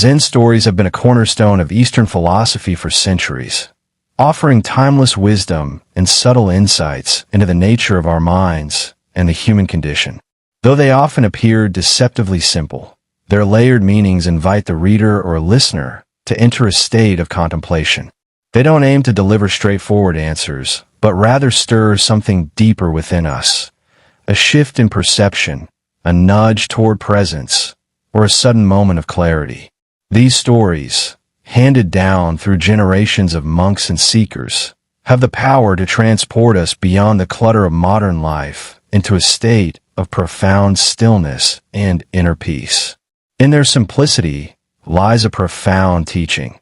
Zen stories have been a cornerstone of Eastern philosophy for centuries, offering timeless wisdom and subtle insights into the nature of our minds and the human condition. Though they often appear deceptively simple, their layered meanings invite the reader or listener to enter a state of contemplation. They don't aim to deliver straightforward answers, but rather stir something deeper within us, a shift in perception, a nudge toward presence, or a sudden moment of clarity. These stories, handed down through generations of monks and seekers, have the power to transport us beyond the clutter of modern life into a state of profound stillness and inner peace. In their simplicity lies a profound teaching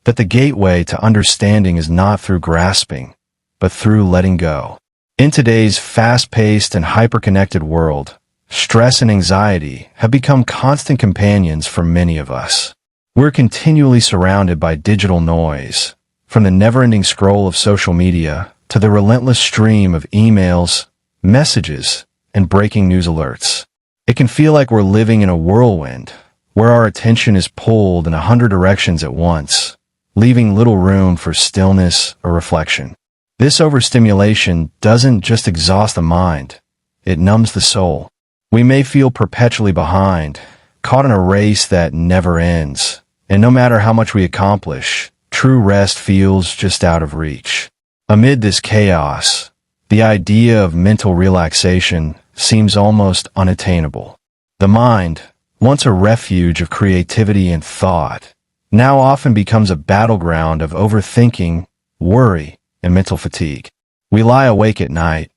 that the gateway to understanding is not through grasping, but through letting go. In today's fast-paced and hyper-connected world, stress and anxiety have become constant companions for many of us. We're continually surrounded by digital noise, from the never-ending scroll of social media to the relentless stream of emails, messages, and breaking news alerts. It can feel like we're living in a whirlwind, where our attention is pulled in 100 directions at once, leaving little room for stillness or reflection. This overstimulation doesn't just exhaust the mind, it numbs the soul. We may feel perpetually behind, caught in a race that never ends, and no matter how much we accomplish, true rest feels just out of reach. Amid this chaos, the idea of mental relaxation seems almost unattainable. The mind, once a refuge of creativity and thought, now often becomes a battleground of overthinking, worry, and mental fatigue. We lie awake at night,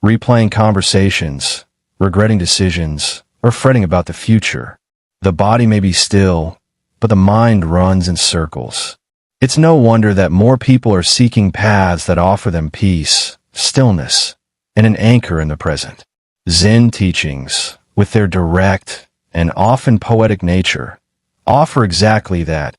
replaying conversations, regretting decisions, or fretting about the future. The body may be still, but the mind runs in circles. It's no wonder that more people are seeking paths that offer them peace, stillness, and an anchor in the present. Zen teachings, with their direct and often poetic nature, offer exactly that,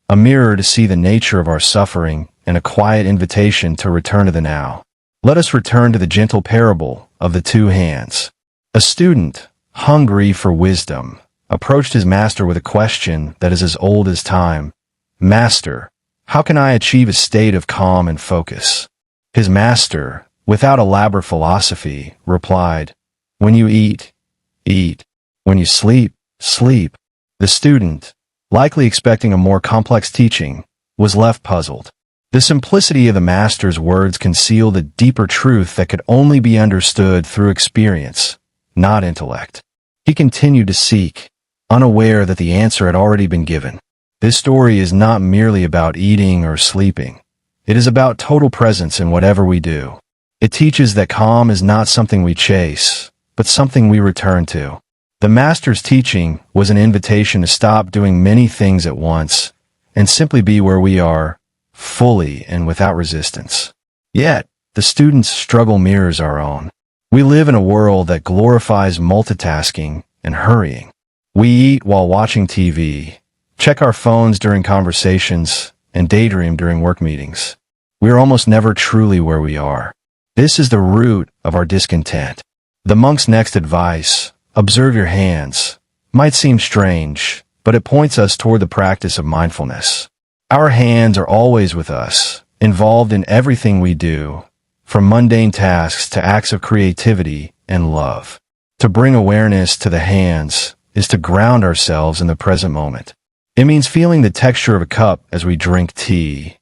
a mirror to see the nature of our suffering and a quiet invitation to return to the now. Let us return to the gentle parable of the two hands. A student, hungry for wisdom, approached his master with a question that is as old as time. "Master, how can I achieve a state of calm and focus?" His master, without elaborate philosophy, replied, "When you eat, eat. When you sleep, sleep." The student, likely expecting a more complex teaching, was left puzzled. The simplicity of the master's words concealed a deeper truth that could only be understood through experience, not intellect. He continued to seek, unaware that the answer had already been given. This story is not merely about eating or sleeping. It is about total presence in whatever we do. It teaches that calm is not something we chase, but something we return to. The master's teaching was an invitation to stop doing many things at once and simply be where we are, fully and without resistance. Yet, the student's struggle mirrors our own. We live in a world that glorifies multitasking and hurrying. We eat while watching TV, check our phones during conversations, and daydream during work meetings. We are almost never truly where we are. This is the root of our discontent. The monk's next advice, "Observe your hands," might seem strange, but it points us toward the practice of mindfulness. Our hands are always with us, involved in everything we do, from mundane tasks to acts of creativity and love. To bring awareness to the hands is to ground ourselves in the present moment. It means feeling the texture of a cup as we drink tea,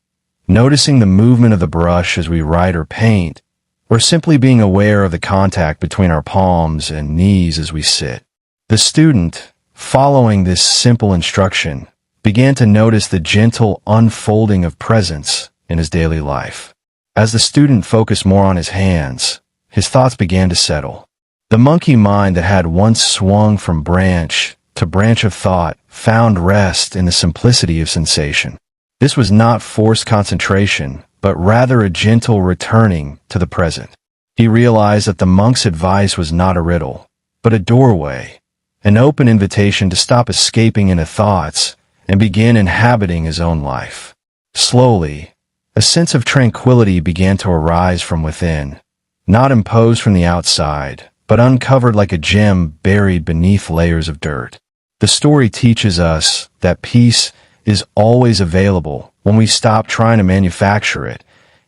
noticing the movement of the brush as we write or paint, or simply being aware of the contact between our palms and knees as we sit. The student, following this simple instruction, began to notice the gentle unfolding of presence in his daily life. As the student focused more on his hands, his thoughts began to settle. The monkey mind that had once swung from branch to branch of thought found rest in the simplicity of sensation. This was not forced concentration, but rather a gentle returning to the present. He realized that the monk's advice was not a riddle, but a doorway, an open invitation to stop escaping into thoughts and begin inhabiting his own life. Slowly, a sense of tranquility began to arise from within, not imposed from the outside, but uncovered like a gem buried beneath layers of dirt. The story teaches us that peace is always available when we stop trying to manufacture it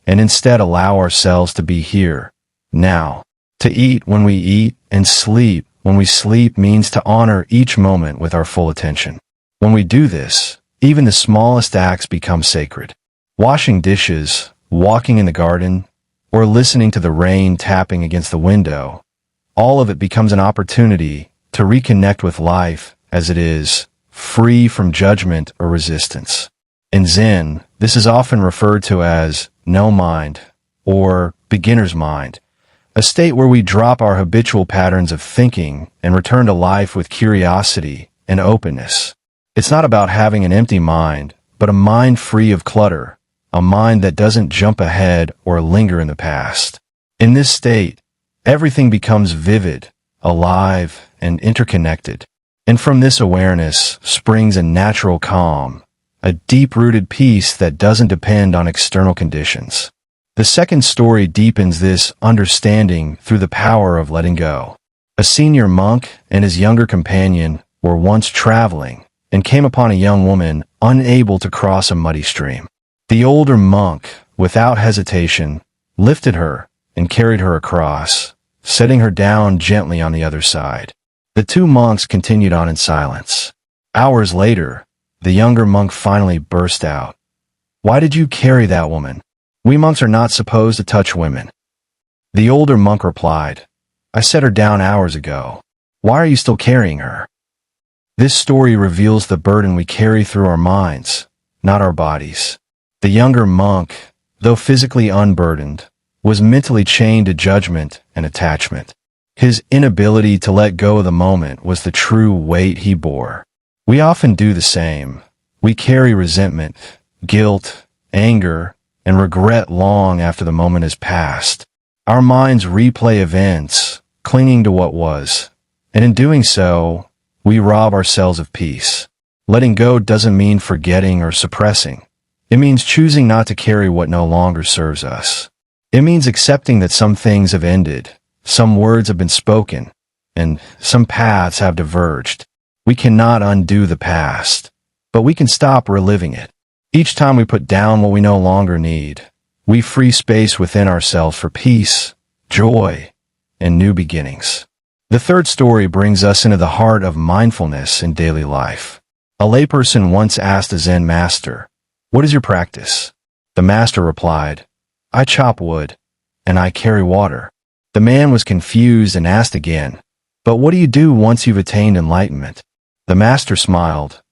and instead allow ourselves to be here, now. To eat when we eat and sleep when we sleep means to honor each moment with our full attention. When we do this, even the smallest acts become sacred. Washing dishes, walking in the garden, or listening to the rain tapping against the window, all of it becomes an opportunity to reconnect with life as it is, free from judgment or resistance. In Zen, this is often referred to as no mind or beginner's mind, a state where we drop our habitual patterns of thinking and return to life with curiosity and openness. It's not about having an empty mind, but a mind free of clutter, a mind that doesn't jump ahead or linger in the past. In this state, everything becomes vivid, alive, and interconnected. And from this awareness springs a natural calm, a deep-rooted peace that doesn't depend on external conditions. The second story deepens this understanding through the power of letting go. A senior monk and his younger companion were once traveling and came upon a young woman unable to cross a muddy stream. The older monk, without hesitation, lifted her and carried her across, setting her down gently on the other side. The two monks continued on in silence. Hours later, the younger monk finally burst out. "Why did you carry that woman? We monks are not supposed to touch women." The older monk replied, "I set her down hours ago. Why are you still carrying her?" This story reveals the burden we carry through our minds, not our bodies. The younger monk, though physically unburdened, was mentally chained to judgment and attachment. His inability to let go of the moment was the true weight he bore. We often do the same. We carry resentment, guilt, anger, and regret long after the moment has passed. Our minds replay events, clinging to what was, and in doing so, we rob ourselves of peace. Letting go doesn't mean forgetting or suppressing. It means choosing not to carry what no longer serves us. It means accepting that some things have ended, some words have been spoken, and some paths have diverged. We cannot undo the past, but we can stop reliving it. Each time we put down what we no longer need, we free space within ourselves for peace, joy, and new beginnings. The third story brings us into the heart of mindfulness in daily life. A layperson once asked a Zen master, "What is your practice?" The master replied, "I chop wood, and I carry water." The man was confused and asked again, "But what do you do once you've attained enlightenment?" The master smiled,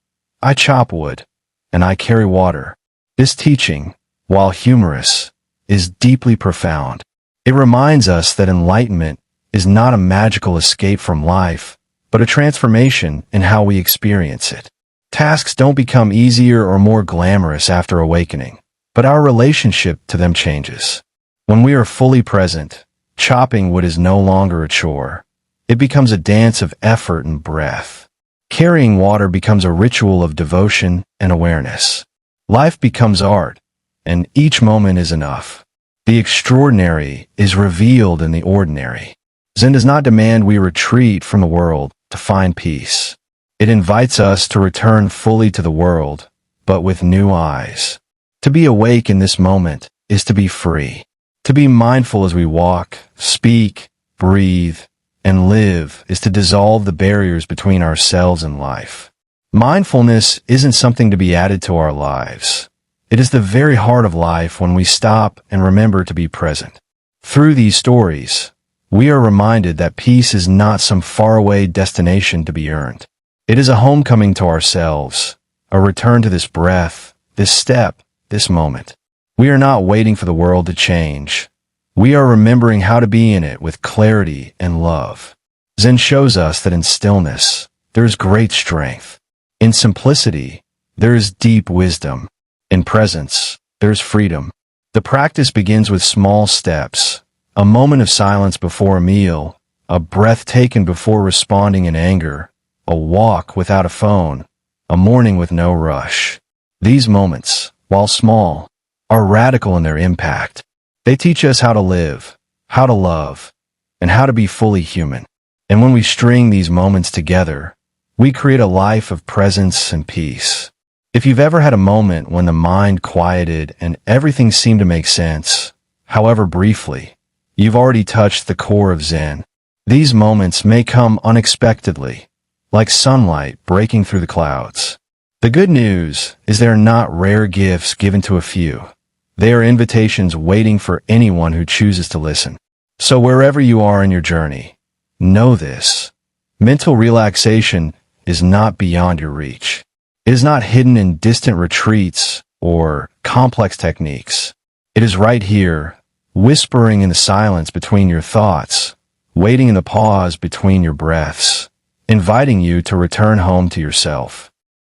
"I chop wood, and I carry water." This teaching, while humorous, is deeply profound. It reminds us that enlightenment is not a magical escape from life, but a transformation in how we experience it. Tasks don't become easier or more glamorous after awakening, but our relationship to them changes. When we are fully present, chopping wood is no longer a chore. It becomes a dance of effort and breath. Carrying water becomes a ritual of devotion and awareness. Life becomes art, and each moment is enough. The extraordinary is revealed in the ordinary. Zen does not demand we retreat from the world to find peace. It invites us to return fully to the world, but with new eyes. To be awake in this moment is to be free. To be mindful as we walk, speak, breathe, and live is to dissolve the barriers between ourselves and life. Mindfulness isn't something to be added to our lives. It is the very heart of life when we stop and remember to be present. Through these stories, we are reminded that peace is not some faraway destination to be earned. It is a homecoming to ourselves, a return to this breath, this step, this moment. We are not waiting for the world to change. We are remembering how to be in it with clarity and love. Zen shows us that in stillness, there is great strength. In simplicity, there is deep wisdom. In presence, there is freedom. The practice begins with small steps, a moment of silence before a meal, a breath taken before responding in anger, a walk without a phone, a morning with no rush. These moments, while small, are radical in their impact. They teach us how to live, how to love, and how to be fully human. And when we string these moments together, We create a life of presence and peace. If you've ever had a moment when the mind quieted and everything seemed to make sense, however briefly, you've already touched the core of Zen. These moments may come unexpectedly, like sunlight breaking through the clouds. The good news is they are not rare gifts given to a few. They are invitations waiting for anyone who chooses to listen. So wherever you are in your journey, know this. Mental relaxation is not beyond your reach. It is not hidden in distant retreats or complex techniques. It is right here, whispering in the silence between your thoughts, waiting in the pause between your breaths, inviting you to return home to yourself.